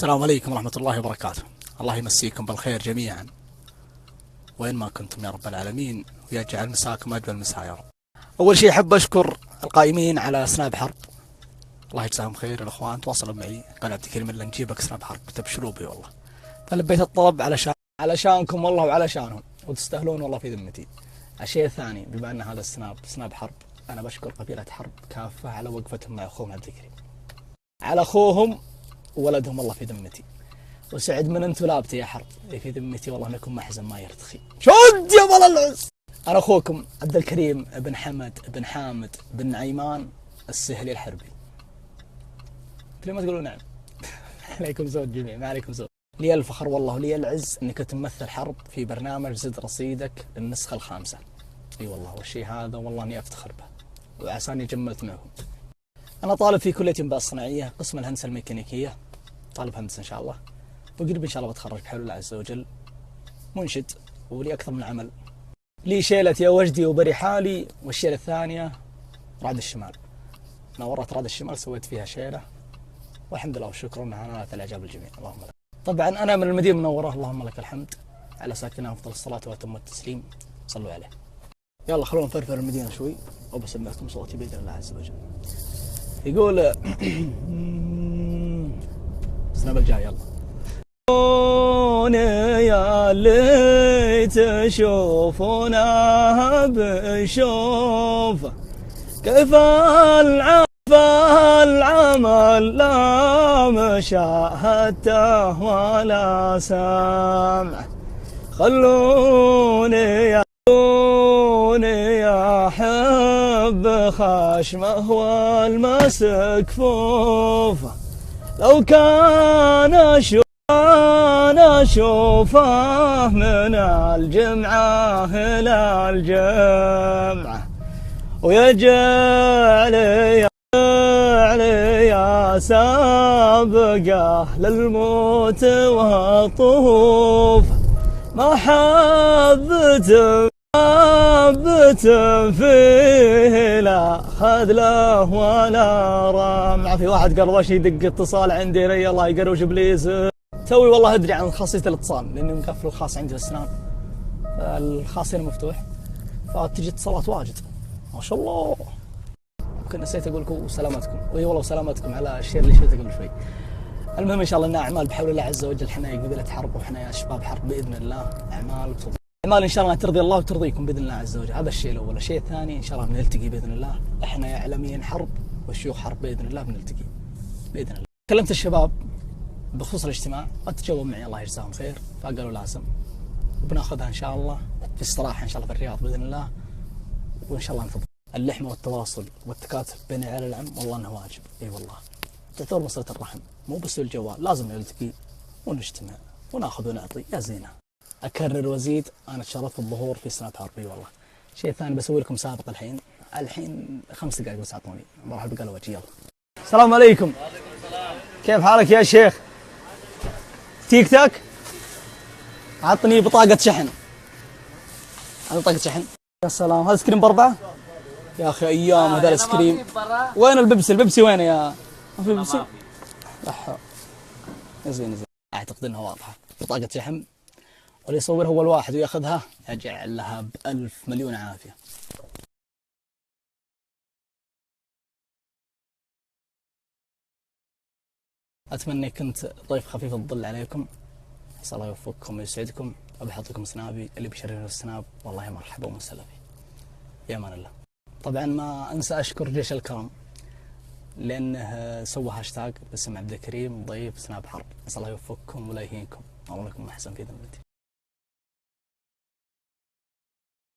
السلام عليكم ورحمة الله وبركاته. الله يمسيكم بالخير جميعا وين ما كنتم يا رب العالمين، ويجعل مساكم أجمل مساء يا رب. أول شيء أحب أشكر القائمين على سناب حرب، الله يجزاهم خير. الأخوان تواصلوا معي قال عبد الكريم إلا نجيبك سناب حرب، تبشروا بي والله، فلبيت الطلب علشانكم والله وعلشانهم، وتستاهلون والله في ذمتي. الشيء الثاني، بما أن هذا سناب حرب، أنا بشكر قبيلة حرب كافة على وقفتهم مع أخوهم عبد الكريم، على أخوهم وولدهم الله في ذمتي. وسعد من انت ولابتي يا حرب في ذمتي، والله انكم محزن ما يرتخي. شد يا بلا العز. انا اخوكم عبد الكريم بن حمد بن حامد بن نعيمان السهلي الحربي. ليه ما تقولوا نعم؟ عليكم زود جميع، ما عليكم زود. لي الفخر والله ولي العز انك تمثل حرب في برنامج زد رصيدك للنسخة الخامسة. اي والله، والشيء هذا والله اني افتخر به، وعساني جملت معكم. انا طالب في كلية انباء الصناعية، قسم الهندسة الميكانيكية، طالب هندسة ان شاء الله، وقريب ان شاء الله بتخرج بحول الله عز وجل. منشد ولي اكثر من عمل، لي شيلة يا وجدي وبري حالي، والشيلة الثانية رعد الشمال. نورت رعد الشمال سويت فيها شيلة، والحمد لله والشكر انها نالت الاعجاب الجميع، اللهم لك. طبعا انا من المدينة المنورة، اللهم لك الحمد، على ساكنها افضل الصلاة واتم التسليم، صلوا عليه. يلا خلونا نفرفر المدينة شوي وبسمعكم صوتي باذن الله عز وجل. يقول سناب الجاي يلا. يا اللي تشوفنا بشوف كيف العمل لا مشاهدته ولا سمع. خلوني أحب خشمه والمسك فوفه، لو كان أنا أشوفه من الجمعة إلى الجمعة، ويجعل يا سابقه للموت والطوف. ما حبت فيه لا خذله ولا رمع. في واحد قرضش يدق اتصال عندي، ري الله يقروش ابليس. توي والله ادري عن خاصية الاتصال لاني مقفل الخاص عندي في السناب، الخاص هنا مفتوح، فتجي اتصالات واجد ما شاء الله. يمكن نسيت اقول لكم سلامتكم، واي والله وسلامتكم على الشير اللي شفته قبل شوي. المهم ان شاء الله انها اعمال بحول الله عز وجل، احنا يا قبيلة حرب وإحنا يا شباب حرب باذن الله، اعمال ان شاء الله ترضي الله وترضيكم باذن الله عز وجل. هذا الشيء الاول. الشيء الثاني ان شاء الله بنلتقي باذن الله، احنا يا اعلاميين حرب والشيوخ حرب باذن الله بنلتقي باذن الله. كلمت الشباب بخصوص الاجتماع وتجاوبوا معي الله يجزاهم خير، فقالوا لازم، وبناخذها ان شاء الله في استراحه ان شاء الله في الرياض باذن الله، وان شاء الله نفضل اللحمه والتواصل والتكاتف بين عيال العم، والله انه واجب. اي والله تعتبر صله الرحم، مو بس الجوال، لازم نلتقي ونجتمع وناخذ ونعطي يا زينه. اكرر وازيد، انا تشرفت بالظهور في سناب حرب. اي والله. شيء ثاني بسوي لكم سابق الحين 5 دقائق بس اعطوني، بروح بقلوة وجهي. يلا. السلام عليكم. وعليكم السلام. كيف حالك يا شيخ؟ تيك تاك؟ عطني بطاقة شحن. هذا بطاقة شحن. يا سلام، هذا سكريم ب4؟ يا اخي ايام هذا السكريم. وين البيبسي؟ البيبسي وين يا؟ ما في بيبسي؟ لا يا زين. اعتقد انها واضحة. بطاقة شحن، واللي يصورها هو الواحد وياخذها يجعل لها ب1000 مليون عافية. أتمنى كنت ضيف خفيف الظل عليكم، عسى الله يوفقكم ويسعدكم. أبي لكم سنابي، اللي بيشرفني في السناب والله مرحبا ومسهلا فيه. يا أمان الله. طبعا ما أنسى أشكر جيش الكرم لأنه سوى هاشتاج باسم عبد الكريم ضيف سناب حرب، عسى الله يوفقكم ولا يهينكم، والله لكم أحسن في ذمتي.